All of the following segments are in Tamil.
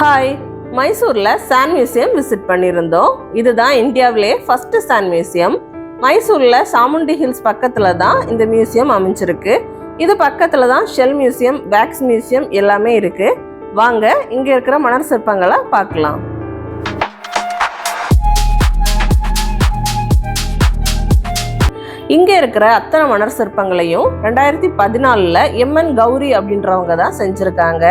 ஹாய், மைசூரில் சாண்ட் மியூசியம் விசிட் பண்ணியிருந்தோம். இதுதான் இந்தியாவிலே ஃபர்ஸ்ட் சாண்ட் மியூசியம். மைசூரில் சாமுண்டி ஹில்ஸ் பக்கத்தில் தான் இந்த மியூசியம் அமைஞ்சிருக்கு. இது பக்கத்தில் தான் ஷெல் மியூசியம், வேக்ஸ் மியூசியம் எல்லாமே இருக்குது. வாங்க இங்கே இருக்கிற மணல் சிற்பங்களை பார்க்கலாம். இங்கே இருக்கிற அத்தனை மணல் சிற்பங்களையும் 2014 எம்என் கௌரி அப்படின்றவங்க தான் செஞ்சுருக்காங்க.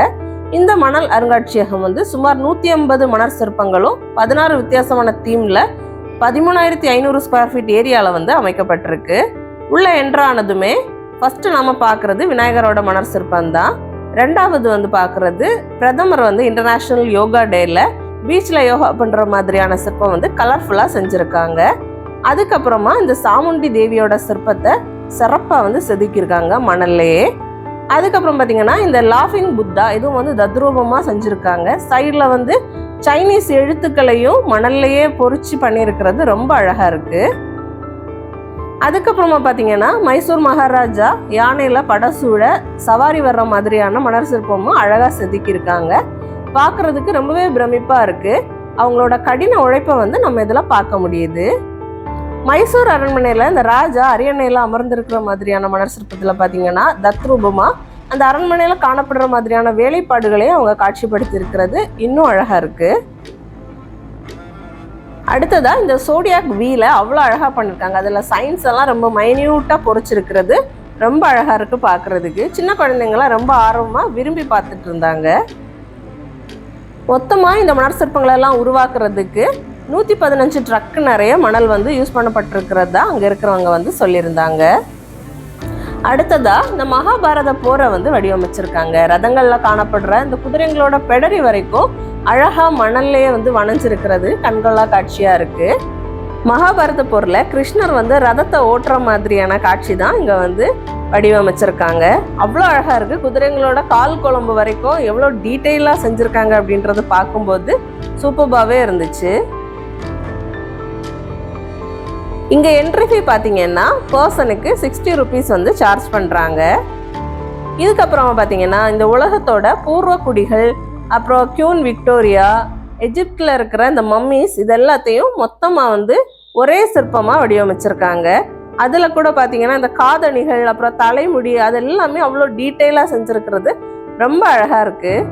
இந்த மணல் அருங்காட்சியகம் சுமார் 150 மணல் சிற்பங்களும் 16 வித்தியாசமான தீம்ல 13,500 ஸ்கொயர் ஃபீட் ஏரியாவில் அமைக்கப்பட்டிருக்கு. உள்ள என்ட்ரானதுமே ஃபர்ஸ்ட் நாம பார்க்கறது விநாயகரோட மணல் சிற்பம் தான். ரெண்டாவது பார்க்கறது பிரதமர் இன்டர்நேஷனல் யோகா டேல பீச்ல யோகா பண்ற மாதிரியான சிற்பம் கலர்ஃபுல்லா செஞ்சிருக்காங்க. அதுக்கப்புறமா இந்த சாமுண்டி தேவியோட சிற்பத்தை சிறப்பா செதுக்கியிருக்காங்க மணல்லையே. அதுக்கப்புறம் பார்த்தீங்கன்னா இந்த லாஃபிங் புத்தா இதுவும் தத்ரூபமாக செஞ்சுருக்காங்க. சைடில் சைனீஸ் எழுத்துக்களையும் மணல்லையே பொறிச்சு பண்ணியிருக்கிறது ரொம்ப அழகாக இருக்குது. அதுக்கப்புறமா பார்த்தீங்கன்னா மைசூர் மகாராஜா யானையில் படசூழ சவாரி வர்ற மாதிரியான மணல் சிற்பமும் அழகாக செதுக்கியிருக்காங்க. பார்க்குறதுக்கு ரொம்பவே பிரமிப்பாக இருக்குது. அவங்களோட கடின உழைப்பை நம்ம இதில் பார்க்க முடியுது. மைசூர் அரண்மனையில் இந்த ராஜா அரியணையில் அமர்ந்திருக்கிற மாதிரியான மணல் சிற்பத்தில் பார்த்தீங்கன்னா தத்ரூபமாக அந்த அரண்மனையில் காணப்படுற மாதிரியான வேலைப்பாடுகளையும் அவங்க காட்சிப்படுத்தி இருக்கிறது இன்னும் அழகாக இருக்குது. அடுத்ததாக இந்த சோடியாக் வீலை அவ்வளோ அழகாக பண்ணியிருக்காங்க. அதில் சயின்ஸ் எல்லாம் ரொம்ப மைன்யூட்டாக பொறிச்சிருக்கிறது ரொம்ப அழகாக இருக்குது பார்க்குறதுக்கு. சின்ன குழந்தைங்களாம் ரொம்ப ஆர்வமாக விரும்பி பார்த்துட்டு இருந்தாங்க. மொத்தமாக இந்த மணல் சிற்பங்களெல்லாம் உருவாக்குறதுக்கு 115 ட்ரக் நிறைய மணல் யூஸ் பண்ணப்பட்டிருக்கிறதா அங்கே இருக்கிறவங்க சொல்லியிருந்தாங்க. அடுத்ததா இந்த மகாபாரத போரை வடிவமைச்சிருக்காங்க. ரதங்களில் காணப்படுற இந்த குதிரைங்களோட பெடரி வரைக்கும் அழகா மணல்லையே வணைஞ்சிருக்கிறது கண்கொள்ளா காட்சியா இருக்கு. மகாபாரத போர்ல கிருஷ்ணர் ரதத்தை ஓட்டுற மாதிரியான காட்சி தான் இங்க வடிவமைச்சிருக்காங்க. அவ்வளோ அழகா இருக்கு. குதிரைங்களோட கால் குழம்பு வரைக்கும் எவ்வளோ டீட்டெயிலா செஞ்சிருக்காங்க அப்படின்றது பார்க்கும்போது சூப்பர்பாவே இருந்துச்சு. இங்கே என்ட்ரி ஃபீ பார்த்தீங்கன்னா பர்சனுக்கு 60 ருபீஸ் சார்ஜ் பண்ணுறாங்க. இதுக்கப்புறமா பார்த்தீங்கன்னா இந்த உலகத்தோட பூர்வ குடிகள், அப்புறம் கியூன் விக்டோரியா, எஜிப்டில் இருக்கிற இந்த மம்மிஸ் இது எல்லாத்தையும் மொத்தமாக ஒரே சிற்பமாக வடிவமைச்சிருக்காங்க. அதில் கூட பார்த்தீங்கன்னா இந்த காதணிகள், அப்புறம் தலைமுடி அது எல்லாமே அவ்வளோ டீட்டெயிலாக செஞ்சுருக்கிறது ரொம்ப அழகாக இருக்குது.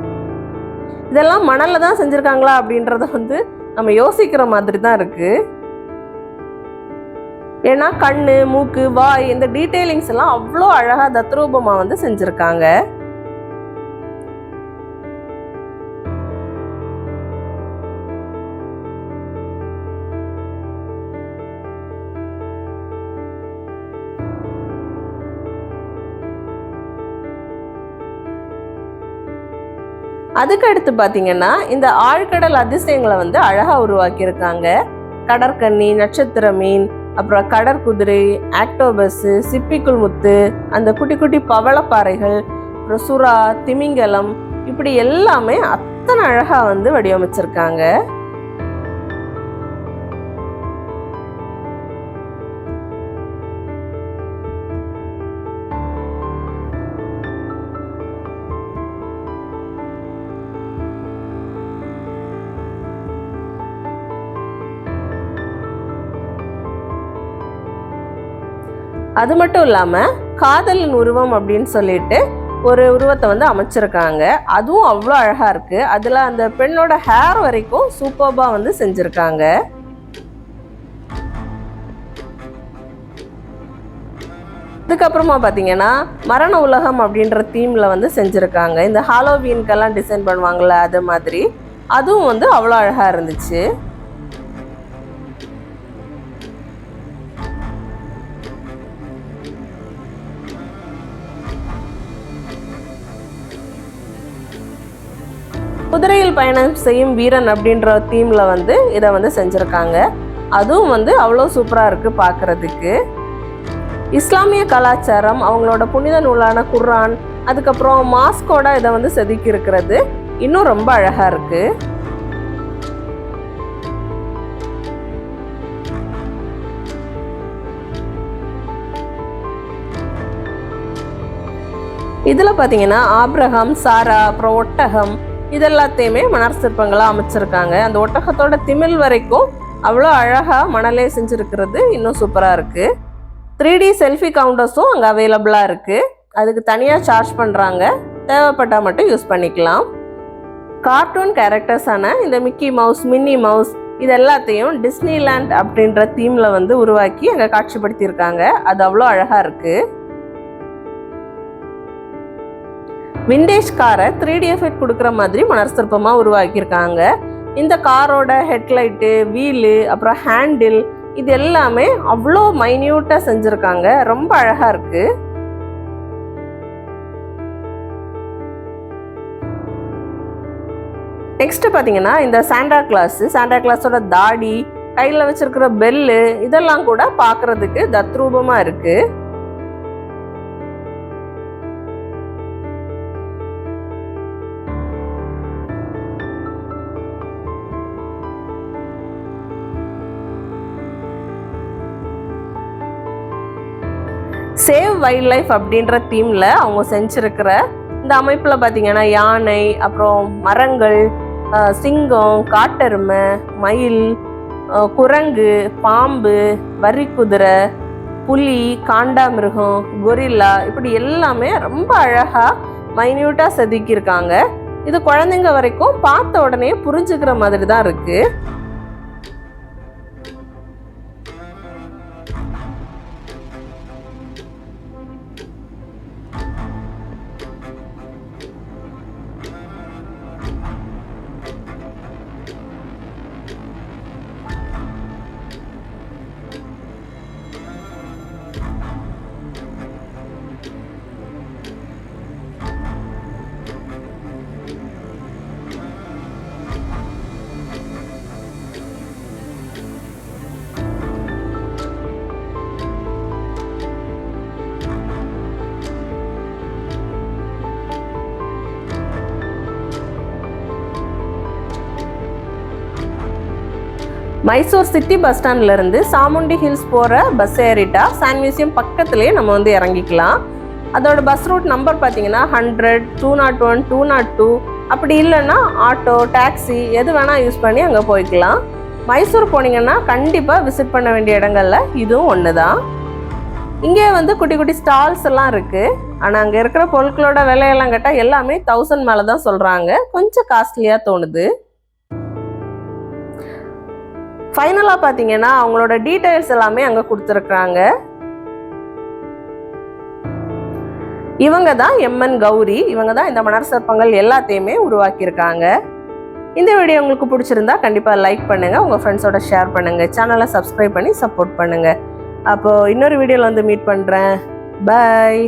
இதெல்லாம் மணலில் தான் செஞ்சுருக்காங்களா அப்படின்றத நம்ம யோசிக்கிற மாதிரி தான் இருக்குது. ஏன்னா கண்ணு, மூக்கு, வாய் இந்த டீட்டெயிலிங்ஸ் எல்லாம் அவ்வளோ அழகா தத்ரூபமா செஞ்சிருக்காங்க. அதுக்கு அடுத்து பாத்தீங்கன்னா இந்த ஆழ்கடல் அதிசயங்களை அழகா உருவாக்கி இருக்காங்க. கடற்கன்னி, நட்சத்திர மீன், அப்புறம் கடற்குதிரை, ஆக்டோபஸ், சிப்பிக்குள் முத்து, அந்த குட்டி குட்டி பவளப்பாறைகள், அப்புறம் சுறா, திமிங்கலம் இப்படி எல்லாமே அத்தனை அழகா வடிவமைச்சிருக்காங்க. அது மட்டும் இல்லாமல் காதலின் உருவம் அப்படின்னு சொல்லிட்டு ஒரு உருவத்தை அமைச்சிருக்காங்க. அதுவும் அவ்வளோ அழகாக இருக்குது. அதில் அந்த பெண்ணோட ஹேர் வரைக்கும் சூப்பர்பாக செஞ்சுருக்காங்க. அதுக்கப்புறமா பார்த்தீங்கன்னா மரண உலகம் அப்படின்ற தீமில் செஞ்சுருக்காங்க. இந்த ஹாலோவீனுக்கெல்லாம் டிசைன் பண்ணுவாங்கள்ல அது மாதிரி அதுவும் அவ்வளோ அழகாக இருந்துச்சு. குதிரையில் பயணம் செய்யும் வீரன் அப்படின்ற தீம்ல இதை செஞ்சுருக்காங்க. அதுவும் அவ்வளோ சூப்பராக இருக்குது பார்க்குறதுக்கு. இஸ்லாமிய கலாச்சாரம், அவங்களோட புனித நூலான குர்ஆன், அதுக்கப்புறம் மாஸ்கோட இதை செதுக்கி இருக்கிறது இன்னும் ரொம்ப அழகாக இருக்குது. இதில் பார்த்தீங்கன்னா ஆப்ரஹாம், சாரா, அப்புறம் ஒட்டகம், இது எல்லாத்தையுமே மணர் சிற்பங்களாக அமைச்சிருக்காங்க. அந்த ஒட்டகத்தோட திமில் வரைக்கும் அவ்வளோ அழகாக மணலே செஞ்சுருக்கிறது இன்னும் சூப்பராக இருக்குது. 3D செல்ஃபி கவுண்டர்ஸும் அங்கே அவைலபிளாக இருக்குது. அதுக்கு தனியாக சார்ஜ் பண்ணுறாங்க, தேவைப்பட்டால் மட்டும் யூஸ் பண்ணிக்கலாம். கார்ட்டூன் கேரக்டர்ஸான இந்த மிக்கி மவுஸ், மின்னி மவுஸ் இது எல்லாத்தையும் டிஸ்னிலேண்ட் அப்படின்ற தீமில் வந்து உருவாக்கி அங்கே காட்சிப்படுத்தியிருக்காங்க. அது அவ்வளோ அழகாக இருக்குது. விண்டேஜ் காரை 3D எஃபெக்ட் கொடுக்குற மாதிரி மணர் சிற்பமாக உருவாக்கியிருக்காங்க. இந்த காரோட ஹெட்லைட்டு, வீலு, அப்புறம் ஹேண்டில் இது எல்லாமே அவ்வளோ மைன்யூட்டாக செஞ்சுருக்காங்க. ரொம்ப அழகாக இருக்குது. நெக்ஸ்ட் பார்த்தீங்கன்னா இந்த சாண்டா கிளாஸோட தாடி, கையில் வச்சிருக்கிற பெல்லு இதெல்லாம் கூட பார்க்கறதுக்கு தத்ரூபமாக இருக்கு. சேவ் வைல்ட் லைஃப் அப்படின்ற தீம்ல அவங்க செஞ்சிருக்கிற இந்த அமைப்பில் பார்த்தீங்கன்னா யானை, அப்புறம் மரங்கள், சிங்கம், காட்டெருமை, மயில், குரங்கு, பாம்பு, வரிக்குதிரை, புலி, காண்டாமிருகம், கொரில்லா இப்படி எல்லாமே ரொம்ப அழகாக மைன்யூட்டாக செதுக்கியிருக்காங்க. இது குழந்தைங்க வரைக்கும் பார்த்த உடனே புரிஞ்சுக்கிற மாதிரி தான் இருக்குது. மைசூர் சிட்டி பஸ் ஸ்டாண்ட்லேருந்து சாமுண்டி ஹில்ஸ் போகிற பஸ் ஏறிட்டா சாண்ட் மியூசியம் பக்கத்துலேயே நம்ம வந்து இறங்கிக்கலாம். அதோட பஸ் ரூட் நம்பர் பார்த்தீங்கன்னா 100, 201, 202 அப்படி இல்லைன்னா ஆட்டோ, டாக்ஸி எது வேணால் யூஸ் பண்ணி அங்கே போய்க்கலாம். மைசூர் போனீங்கன்னா கண்டிப்பாக விசிட் பண்ண வேண்டிய இடங்கள்ல இதுவும் ஒன்று தான். இங்கே வந்து குட்டி குட்டி ஸ்டால்ஸ் எல்லாம் இருக்குது. ஆனால் அங்கே இருக்கிற பொருட்களோட விலையெல்லாம் கேட்டால் எல்லாமே 1000 மேலே தான் சொல்கிறாங்க. கொஞ்சம் காஸ்ட்லியாக தோணுது. ஃபைனலாக பார்த்தீங்கன்னா அவங்களோட டீட்டெயில்ஸ் எல்லாமே அங்கே கொடுத்துருக்குறாங்க. இவங்க தான் எம்என் கௌரி. இவங்க தான் இந்த மணர் சிற்பங்கள் எல்லாத்தையுமே உருவாக்கியிருக்காங்க. இந்த வீடியோ உங்களுக்கு பிடிச்சிருந்தா கண்டிப்பாக லைக் பண்ணுங்கள், உங்கள் ஃப்ரெண்ட்ஸோட ஷேர் பண்ணுங்கள், சேனலை சப்ஸ்கிரைப் பண்ணி சப்போர்ட் பண்ணுங்கள். அப்போது இன்னொரு வீடியோவில் வந்து மீட் பண்ணுறேன். பாய்.